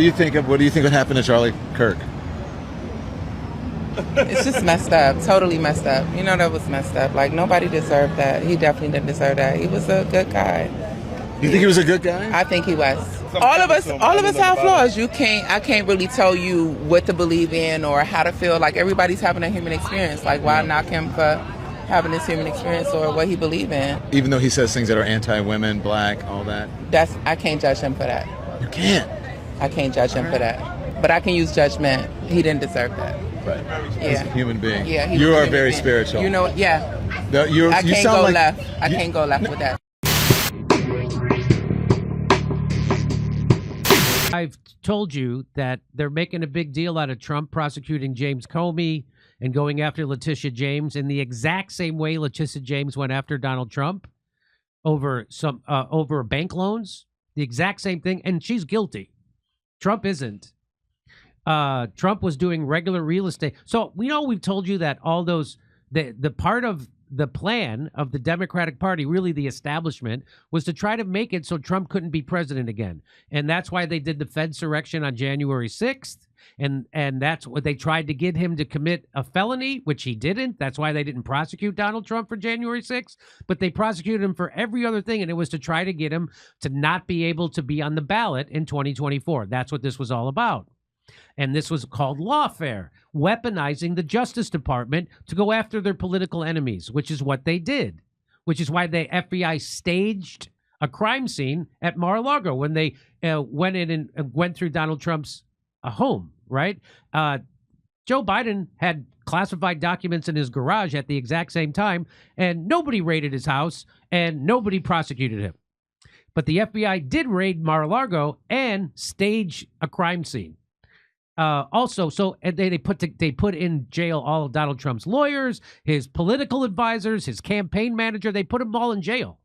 What do you think would happen to Charlie Kirk? It's just messed up, totally messed up. You know that was messed up. Like, nobody deserved that. He definitely didn't deserve that. He was a good guy. You think he was a good guy? I think he was. All of us have flaws. I can't really tell you what to believe in or how to feel. Like, everybody's having a human experience. Like, why knock him for having this human experience or what he believe in? Even though he says things that are anti-women, black, all that. I can't judge him for that. You can't. I can't judge him for that. But I can use judgment. He didn't deserve that. Right. Yeah. As a human being. Yeah. You are very spiritual. You know, yeah. I can't go left. I can't go left with that. I've told you that they're making a big deal out of Trump prosecuting James Comey and going after Letitia James in the exact same way Letitia James went after Donald Trump over bank loans. The exact same thing, and she's guilty. Trump isn't. Trump was doing regular real estate. So we've told you that all those the part of the plan of the Democratic Party, really the establishment, was to try to make it so Trump couldn't be president again. And that's why they did the Fedsurrection on January 6th. And that's what they tried to get him to commit a felony, which he didn't. That's why they didn't prosecute Donald Trump for January 6th. But they prosecuted him for every other thing. And it was to try to get him to not be able to be on the ballot in 2024. That's what this was all about. And this was called lawfare, weaponizing the Justice Department to go after their political enemies, which is what they did, which is why the FBI staged a crime scene at Mar-a-Lago when they went in and went through Donald Trump's home, right? Joe Biden had classified documents in his garage at the exact same time, and nobody raided his house, and nobody prosecuted him. But the FBI did raid Mar-a-Lago and stage a crime scene. They put in jail all of Donald Trump's lawyers, his political advisors, his campaign manager. They put them all in jail.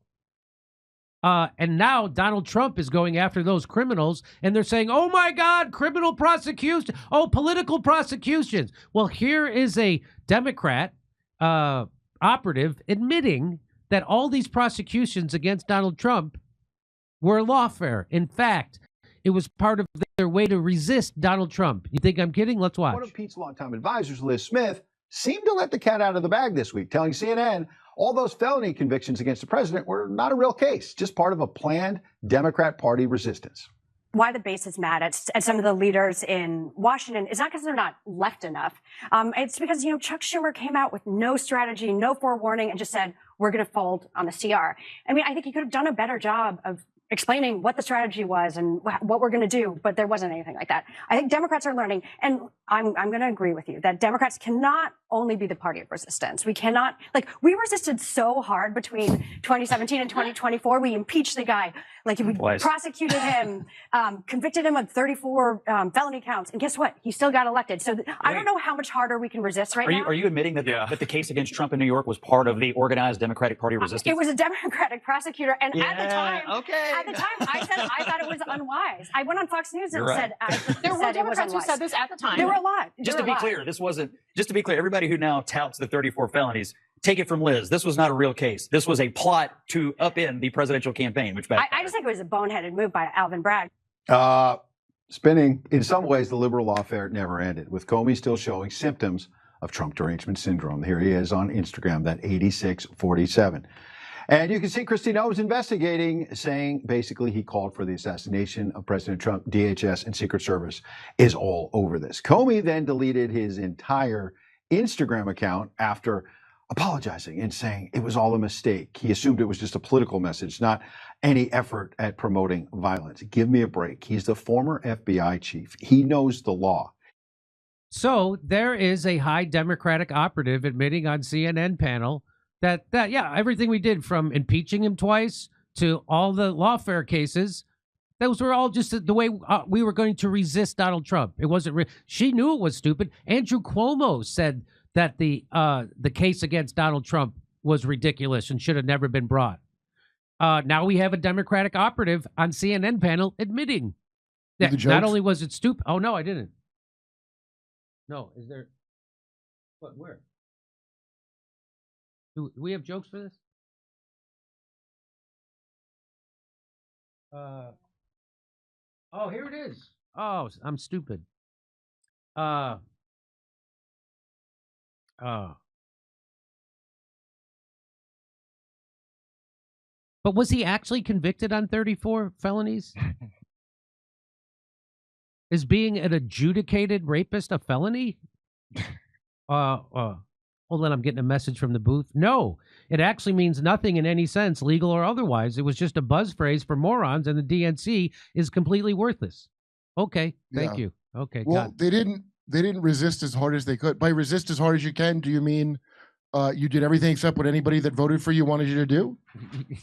And now Donald Trump is going after those criminals, and they're saying, "Oh my God, criminal prosecution! Oh, political prosecutions!" Well, here is a Democrat operative admitting that all these prosecutions against Donald Trump were lawfare. In fact, it was part of their way to resist Donald Trump. You think I'm kidding? Let's watch. One of Pete's longtime advisors, Liz Smith, seemed to let the cat out of the bag this week, telling CNN all those felony convictions against the president were not a real case, just part of a planned Democrat Party resistance. Why the base is mad at some of the leaders in Washington is not because they're not left enough. It's because, Chuck Schumer came out with no strategy, no forewarning, and just said, we're going to fold on the CR. I mean, I think he could have done a better job of explaining what the strategy was and what we're going to do, but there wasn't anything like that. I think Democrats are learning, and I'm going to agree with you that Democrats cannot only be the party of resistance. We cannot, we resisted so hard between 2017 and 2024. We impeached the guy, we prosecuted him, convicted him of 34 felony counts, and guess what? He still got elected. So I don't know how much harder we can resist now. Are you admitting that, that the case against Trump in New York was part of the organized Democratic Party resistance? It was a Democratic prosecutor, and at the time, I thought it was unwise. I went on Fox News and said there were Democrats who said this at the time. There were a lot. Just to be clear, everybody who now touts the 34 felonies, take it from Liz. This was not a real case. This was a plot to upend the presidential campaign, which I just think it was a boneheaded move by Alvin Bragg. Spinning, in some ways, the liberal lawfare never ended, with Comey still showing symptoms of Trump derangement syndrome. Here he is on Instagram, that 8647. And you can see Christine Holmes investigating, saying basically he called for the assassination of President Trump. DHS and Secret Service is all over this. Comey then deleted his entire Instagram account after apologizing and saying it was all a mistake. He assumed it was just a political message, not any effort at promoting violence. Give me a break. He's the former FBI chief. He knows the law. So there is a high Democratic operative admitting on CNN panel that everything we did, from impeaching him twice to all the lawfare cases, those were all just the way we were going to resist Donald Trump. It wasn't she knew it was stupid. Andrew Cuomo said that the case against Donald Trump was ridiculous and should have never been brought. Now we have a Democratic operative on CNN panel admitting that not only was it stupid. Oh, no, I didn't. No, is there? What? Where? Do we have jokes for this? Oh, here it is. Oh, I'm stupid. But was he actually convicted on 34 felonies? Is being an adjudicated rapist a felony? Hold on, I'm getting a message from the booth. No, it actually means nothing in any sense, legal or otherwise. It was just a buzz phrase for morons, and the DNC is completely worthless. Okay, thank you. Okay, Well, God. they didn't resist as hard as they could. By resist as hard as you can, do you mean you did everything except what anybody that voted for you wanted you to do?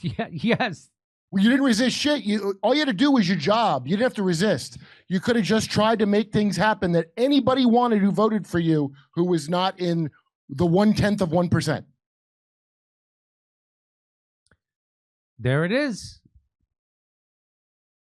Yeah, yes. Well, you didn't resist shit. All you had to do was your job. You didn't have to resist. You could have just tried to make things happen that anybody wanted who voted for you, who was not in the 1/10 of 1%. There it is.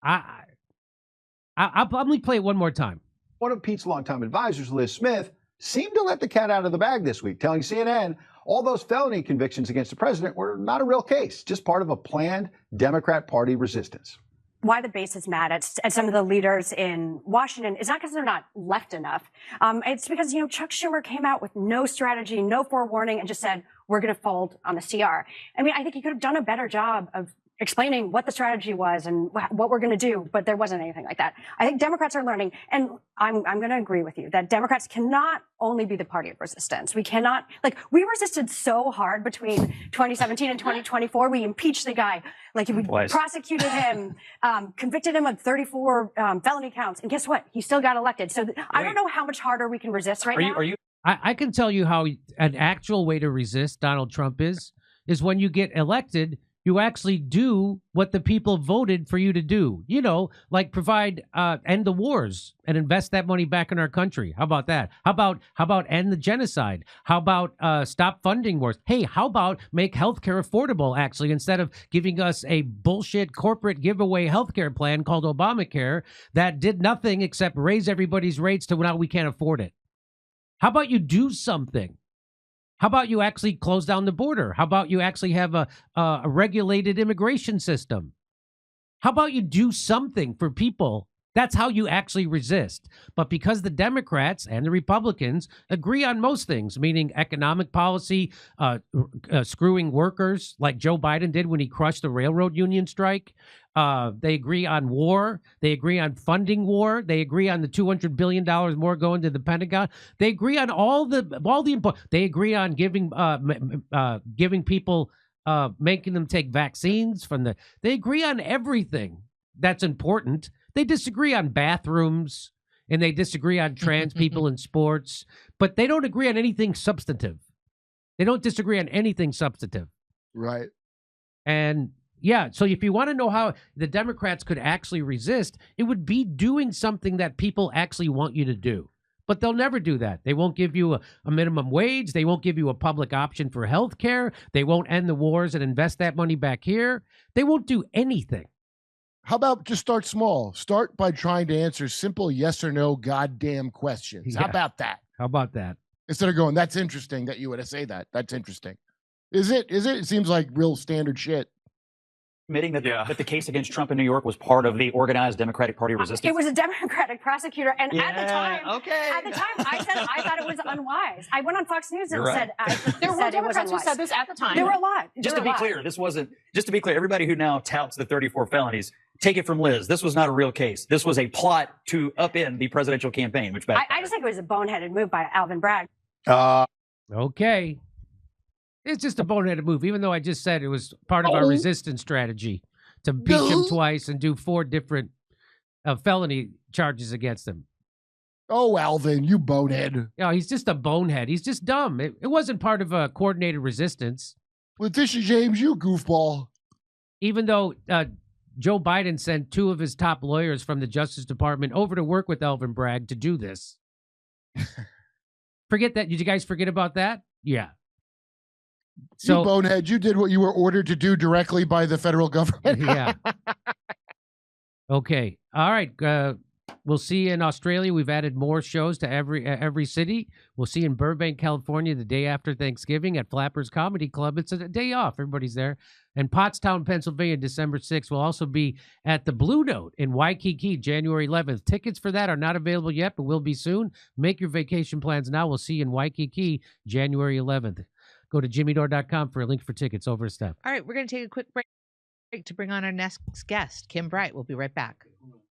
I'll probably play it one more time. One of Pete's longtime advisors, Liz Smith, seemed to let the cat out of the bag this week, telling CNN all those felony convictions against the president were not a real case, just part of a planned Democrat Party resistance. Why the base is mad at some of the leaders in Washington is not because they're not left enough. It's because, Chuck Schumer came out with no strategy, no forewarning, and just said, we're going to fold on the CR. I mean, I think he could have done a better job of explaining what the strategy was and what we're going to do, but there wasn't anything like that. I think Democrats are learning, and I'm going to agree with you that Democrats cannot only be the party of resistance. We cannot, we resisted so hard between 2017 and 2024. We impeached the guy, we prosecuted him, convicted him of 34 felony counts, and guess what? He still got elected. So I don't know how much harder we can resist right now. I can tell you how an actual way to resist Donald Trump is when you get elected, you actually do what the people voted for you to do. Like provide, end the wars and invest that money back in our country. How about that? How about end the genocide? How about stop funding wars? Hey, how about make healthcare affordable, actually, instead of giving us a bullshit corporate giveaway healthcare plan called Obamacare that did nothing except raise everybody's rates to now we can't afford it. How about you do something? How about you actually close down the border? How about you actually have a regulated immigration system? How about you do something for people? That's how you actually resist. But because the Democrats and the Republicans agree on most things, meaning economic policy, screwing workers like Joe Biden did when he crushed the railroad union strike, they agree on war. They agree on funding war. They agree on the $200 billion more going to the Pentagon. They agree on all the. They agree on giving people, making them take vaccines from the. They agree on everything that's important. They disagree on bathrooms and they disagree on trans people in sports, but they don't agree on anything substantive. They don't disagree on anything substantive. Right. And yeah, so if you want to know how the Democrats could actually resist, it would be doing something that people actually want you to do. But they'll never do that. They won't give you a minimum wage. They won't give you a public option for health care. They won't end the wars and invest that money back here. They won't do anything. How about just start small? Start by trying to answer simple yes or no goddamn questions. Yeah. How about that? How about that? Instead of going, that's interesting that you would say that. That's interesting. Is it? It seems like real standard shit. Admitting that the case against Trump in New York was part of the organized Democratic Party resistance? It was a Democratic prosecutor, and at the time, I said I thought it was unwise. I went on Fox News and said there were Democrats who said this at the time. There were a lot. Just to be clear, this wasn't. Just to be clear, everybody who now touts the 34 felonies, take it from Liz. This was not a real case. This was a plot to upend the presidential campaign, which backfired. I just think it was a boneheaded move by Alvin Bragg. Okay. It's just a boneheaded move, even though I just said it was part of our resistance strategy to impeach him twice and do 4 different felony charges against him. Oh, Alvin, you bonehead. No, he's just a bonehead. He's just dumb. It wasn't part of a coordinated resistance. Letitia James, you goofball. Even though Joe Biden sent 2 of his top lawyers from the Justice Department over to work with Alvin Bragg to do this. Forget that. Did you guys forget about that? Yeah. So, you bonehead, you did what you were ordered to do directly by the federal government. Yeah. Okay. All right. We'll see you in Australia. We've added more shows to every city. We'll see you in Burbank, California, the day after Thanksgiving at Flappers Comedy Club. It's a day off. Everybody's there. And Pottstown, Pennsylvania, December 6th. We'll also be at the Blue Note in Waikiki, January 11th. Tickets for that are not available yet, but will be soon. Make your vacation plans now. We'll see you in Waikiki, January 11th. Go to jimmydore.com for a link for tickets. Over to Steph. All right, we're going to take a quick break to bring on our next guest, Kim Bright. We'll be right back.